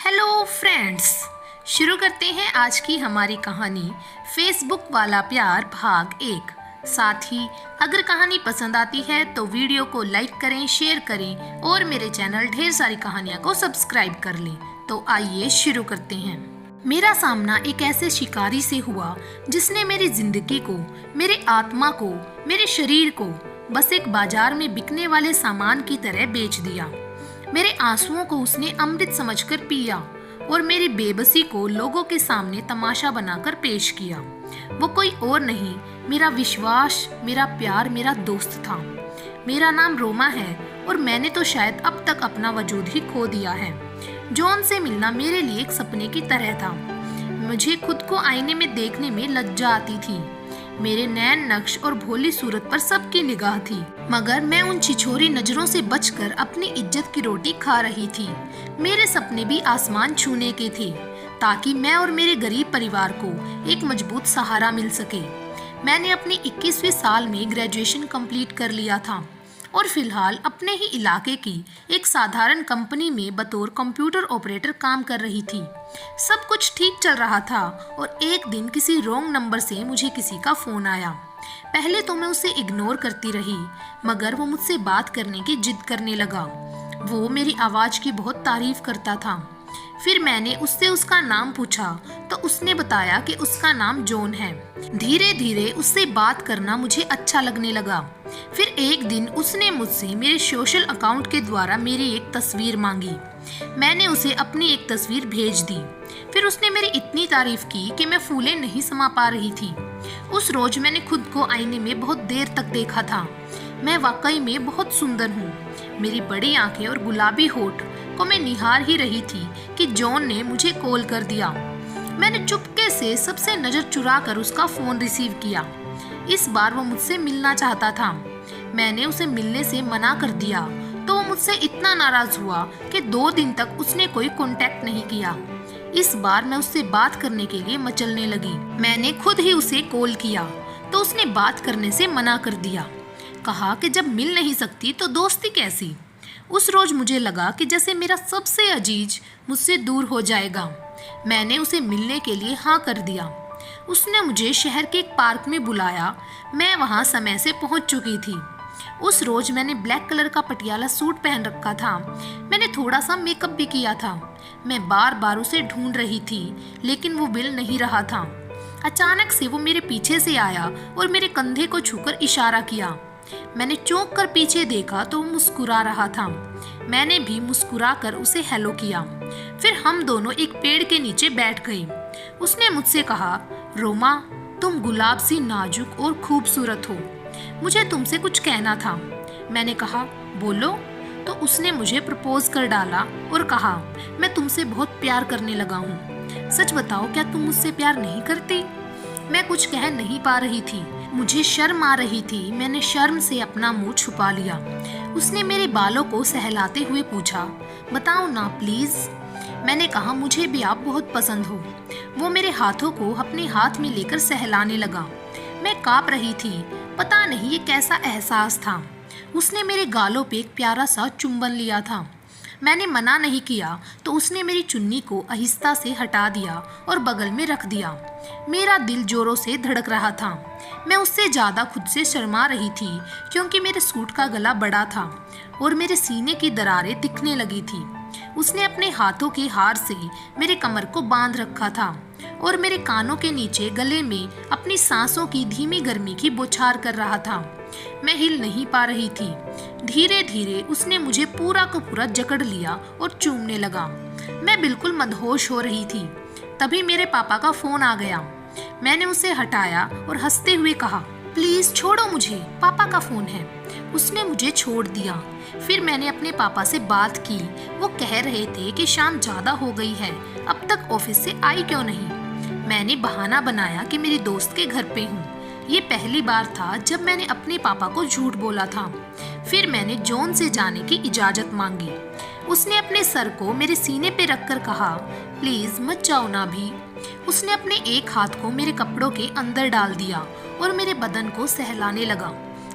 Hello friends, शुरू करते हैं आज की हमारी कहानी फेसबुक वाला प्यार भाग 1। साथ ही अगर कहानी पसंद आती है तो वीडियो को लाइक करें, शेयर करें और मेरे चैनल ढेर सारी कहानियाँ को सब्सक्राइब कर लें। तो आइए शुरू करते हैं। मेरा सामना एक ऐसे शिकारी से हुआ जिसने मेरी जिंदगी को, मेरे आत्मा को, मेरे शरीर को बस एक बाजार में बिकने वाले सामान की तरह बेच दिया। मेरे आंसुओं को उसने अमृत समझकर पिया और मेरी बेबसी को लोगों के सामने तमाशा बनाकर पेश किया। वो कोई और नहीं, मेरा विश्वास, मेरा प्यार, मेरा दोस्त था। मेरा नाम रोमा है और मैंने तो शायद अब तक अपना वजूद ही खो दिया है। जॉन से मिलना मेरे लिए एक सपने की तरह था। मुझे खुद को आईने में देखने में लज्जा आती थी। मेरे नैन नक्श और भोली सूरत पर सबकी निगाह थी, मगर मैं उन छिछोरी नजरों से बचकर अपनी इज्जत की रोटी खा रही थी। मेरे सपने भी आसमान छूने के थे ताकि मैं और मेरे गरीब परिवार को एक मजबूत सहारा मिल सके। मैंने अपने 21वें साल में ग्रेजुएशन कंप्लीट कर लिया था और फिलहाल अपने ही इलाके की एक साधारण कंपनी में बतौर कंप्यूटर ऑपरेटर काम कर रही थी। सब कुछ ठीक चल रहा था और एक दिन किसी रॉन्ग नंबर से मुझे किसी का फोन आया। पहले तो मैं उसे इग्नोर करती रही, मगर वो मुझसे बात करने की जिद करने लगा। वो मेरी आवाज़ की बहुत तारीफ करता था। फिर मैंने उससे उसका नाम पूछा तो उसने बताया कि उसका नाम जॉन है। धीरे धीरे उससे बात करना मुझे अच्छा लगने लगा। फिर एक दिन उसने मुझसे मेरे सोशल अकाउंट के द्वारा मेरी एक तस्वीर मांगी। मैंने उसे अपनी एक तस्वीर भेज दी। फिर उसने मेरी इतनी तारीफ की कि मैं फूले नहीं समा पा रही थी। उस रोज मैंने खुद को आईने में बहुत देर तक देखा था। मैं वाकई में बहुत सुंदर हूँ। मेरी बड़ी आंखें और गुलाबी होठ को मैं निहार ही रही थी कि जॉन ने मुझे कॉल कर दिया। मैंने चुपके से सबसे नजर चुरा कर उसका फोन रिसीव किया। इस बार वो मुझसे मिलना चाहता था। मैंने उसे मिलने से मना कर दिया तो वो मुझसे इतना नाराज हुआ कि 2 दिन तक उसने कोई कांटेक्ट नहीं किया। इस बार मैं उससे बात करने के लिए मचलने लगी। मैंने खुद ही उसे कॉल किया तो उसने बात करने से मना कर दिया। कहा कि जब मिल नहीं सकती तो दोस्ती कैसी। उस रोज मुझे लगा कि जैसे मेरा सबसे अजीज मुझसे दूर हो जाएगा। मैंने उसे मिलने के लिए हाँ कर दिया। उसने मुझे शहर के एक पार्क में बुलाया। मैं वहाँ समय से पहुँच चुकी थी। उस रोज मैंने ब्लैक कलर का पटियाला सूट पहन रखा था। मैंने थोड़ा सा मेकअप भी किया था। मैं बार बार उसे ढूंढ रही थी, लेकिन वो मिल नहीं रहा था। अचानक से वो मेरे पीछे से आया और मेरे कंधे को छूकर इशारा किया। मैंने चौंक कर पीछे देखा तो वो मुस्कुरा रहा था। मैंने भी मुस्कुरा कर उसे हेलो किया। फिर हम दोनों एक पेड़ के नीचे बैठ गए। उसने मुझसे कहा, रोमा, तुम गुलाब सी नाजुक और खूबसूरत हो। मुझे तुमसे कुछ कहना था। मैंने कहा, बोलो। तो उसने मुझे प्रपोज कर डाला और कहा, मैं तुमसे बहुत प्यार करने लगा हूँ। सच बताओ, क्या तुम मुझसे प्यार नहीं करती? मैं कुछ कह नहीं पा रही थी। मुझे शर्म आ रही थी। मैंने शर्म से अपना मुंह छुपा लिया। उसने मेरे बालों को सहलाते हुए पूछा, बताओ ना प्लीज। मैंने कहा, मुझे भी आप बहुत पसंद हो। वो मेरे हाथों को अपने हाथ में लेकर सहलाने लगा। मैं कांप रही थी। पता नहीं ये कैसा एहसास था। उसने मेरे गालों पे एक प्यारा सा चुंबन लिया था। मैंने मना नहीं किया तो उसने मेरी चुन्नी को आहिस्ता से हटा दिया और बगल में रख दिया। मेरा दिल जोरों से धड़क रहा था। मैं उससे ज़्यादा खुद से शर्मा रही थी क्योंकि मेरे सूट का गला बड़ा था और मेरे सीने की दरारें दिखने लगी थी। उसने अपने हाथों के हार से मेरे कमर को बांध रखा था और मेरे कानों के नीचे गले में अपनी सांसों की धीमी गर्मी की बौछार कर रहा था। मैं हिल नहीं पा रही थी। धीरे धीरे उसने मुझे पूरा को पूरा जकड़ लिया और चूमने लगा। मैं बिल्कुल मदहोश हो रही थी। तभी मेरे पापा का फोन आ गया। मैंने उसे हटाया और हंसते हुए कहा, प्लीज छोड़ो मुझे, पापा का फोन है। उसने मुझे छोड़ दिया। फिर मैंने अपने पापा से बात की। वो कह रहे थे कि शाम ज्यादा हो गई है, अब तक ऑफिस से आई क्यों नहीं। मैंने बहाना बनाया कि मेरी दोस्त के घर पे हूँ। ये पहली बार था जब मैंने अपने पापा को झूठ बोला था। फिर मैंने जॉन से जाने की इजाजत मांगी। उसने अपने सर को मेरे सीने पे रखकर कहा, प्लीज मत जाओ ना भी। उसने अपने एक हाथ को मेरे कपड़ों के अंदर डाल दिया और मेरे बदन को सहलाने लगा।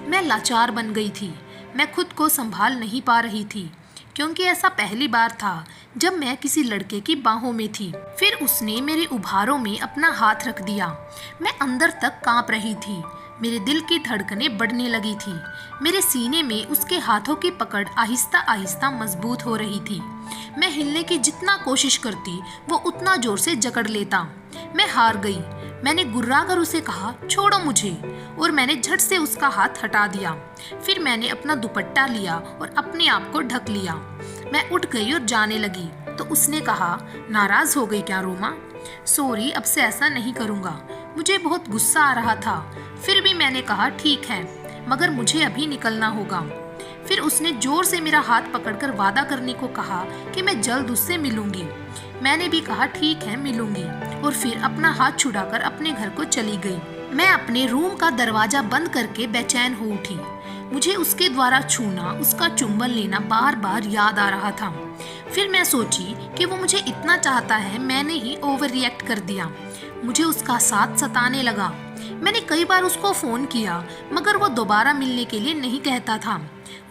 मैं लाचार बन गई थी। मैं खुद को संभाल नहीं पा रही थी क्योंकि ऐसा पहली बार था जब मैं किसी लड़के की बाहों में थी। फिर उसने मेरे उभारों में अपना हाथ रख दिया। मैं अंदर तक कांप रही थी। मेरे दिल की धड़कनें बढ़ने लगी थी। मेरे सीने में उसके हाथों की पकड़ आहिस्ता आहिस्ता मजबूत हो रही थी। मैं हिलने की जितना कोशिश करती वो उतना जोर से जकड़ लेता। मैं हार गई। मैंने गुर्राकर उसे कहा, छोड़ो मुझे, और मैंने झट से उसका हाथ हटा दिया। फिर मैंने अपना दुपट्टा लिया और अपने आप को ढक लिया। मैं उठ गई और जाने लगी तो उसने कहा, नाराज हो गई क्या रोमा? सॉरी, अब से ऐसा नहीं करूँगा। मुझे बहुत गुस्सा आ रहा था। फिर भी मैंने कहा, ठीक है, मगर मुझे अभी निकलना होगा। फिर उसने जोर से मेरा हाथ पकड़कर वादा करने को कहा कि मैं जल्द उससे मिलूंगी। मैंने भी कहा, ठीक है, मिलूंगी, और फिर अपना हाथ छुड़ाकर अपने घर को चली गई। मैं अपने रूम का दरवाजा बंद करके बेचैन हो उठी। मुझे उसके द्वारा छूना, उसका चुंबन लेना बार बार याद आ रहा था। फिर मैं सोची कि वो मुझे इतना चाहता है, मैंने ही ओवर रिएक्ट कर दिया। मुझे उसका साथ सताने लगा। मैंने कई बार उसको फ़ोन किया, मगर वो दोबारा मिलने के लिए नहीं कहता था।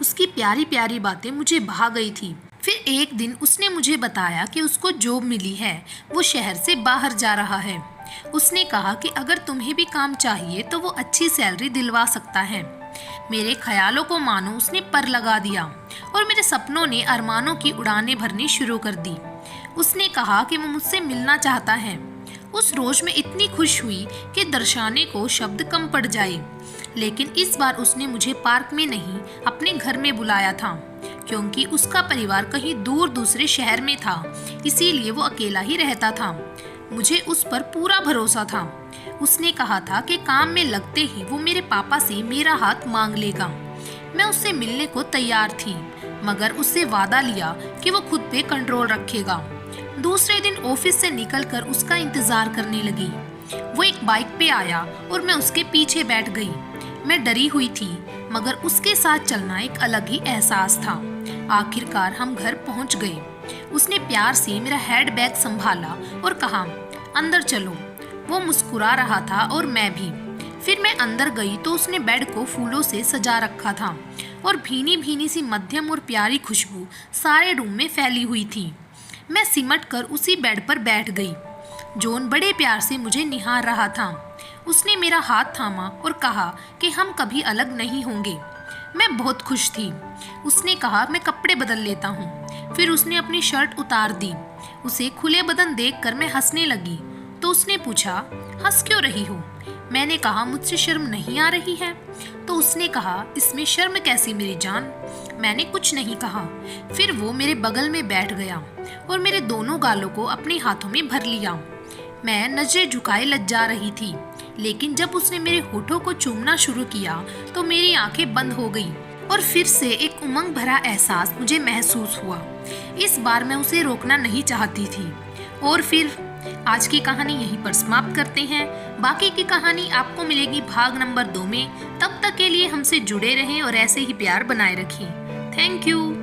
उसकी प्यारी प्यारी बातें मुझे भा गई थी। फिर एक दिन उसने मुझे बताया कि उसको जॉब मिली है, वो शहर से बाहर जा रहा है। उसने कहा कि अगर तुम्हें भी काम चाहिए तो वो अच्छी सैलरी दिलवा सकता है। मेरे ख्यालों को मानो उसने पर लगा दिया और मेरे सपनों ने अरमानों की उड़ानें भरनी शुरू कर दी। उसने कहा कि वो मुझसे मिलना चाहता है। उस रोज में इतनी खुश हुई कि दर्शाने को शब्द कम पड़ जाए। लेकिन इस बार उसने मुझे पार्क में नहीं, अपने घर में बुलाया था, क्योंकि उसका परिवार कहीं दूर दूसरे शहर में था, इसीलिए वो अकेला ही रहता था। मुझे उस पर पूरा भरोसा था। उसने कहा था कि काम में लगते ही वो मेरे पापा से मेरा हाथ मांग लेगा। मैं उससे मिलने को तैयार थी, मगर उससे वादा लिया कि वो खुद पे कंट्रोल रखेगा। दूसरे दिन ऑफिस से निकलकर उसका इंतजार करने लगी। वो एक बाइक पे आया और मैं उसके पीछे बैठ गई। मैं डरी हुई थी, मगर उसके साथ चलना एक अलग ही एहसास था। आखिरकार हम घर पहुंच गए। उसने प्यार से मेरा हैंड बैग संभाला और कहा, अंदर चलो। वो मुस्कुरा रहा था और मैं भी। फिर मैं अंदर गई तो उसने बेड को फूलों से सजा रखा था और भीनी भीनी सी मध्यम और प्यारी खुशबू सारे रूम में फैली हुई थी। मैं सिमट कर उसी बेड पर बैठ गई। जॉन बड़े प्यार से मुझे निहार रहा था। उसने मेरा हाथ थामा और कहा कि हम कभी अलग नहीं होंगे। मैं बहुत खुश थी। उसने कहा, मैं कपड़े बदल लेता हूँ। फिर उसने अपनी शर्ट उतार दी। उसे खुले बदन देखकर मैं हंसने लगी तो उसने पूछा, हंस क्यों रही हो? मैंने कहा, मुझसे शर्म नहीं आ रही है। तो उसने कहा, इसमें शर्म कैसी मेरी जान? मैंने कुछ नहीं कहा। फिर वो मेरे बगल में बैठ गया और मेरे दोनों गालों को अपने हाथों में भर लिया। मैं नजरें झुकाए लज्जा रही थी, लेकिन जब उसने मेरे होठों को चूमना शुरू किया तो मेरी आंखें बंद हो गईं और फिर से एक उमंग भरा एहसास मुझे महसूस हुआ। इस बार मैं उसे रोकना नहीं चाहती थी। और फिर आज की कहानी यहीं पर समाप्त करते हैं। बाकी की कहानी आपको मिलेगी भाग नंबर 2 में। तब तक के लिए हमसे जुड़े रहें और ऐसे ही प्यार बनाए रखें। Thank you.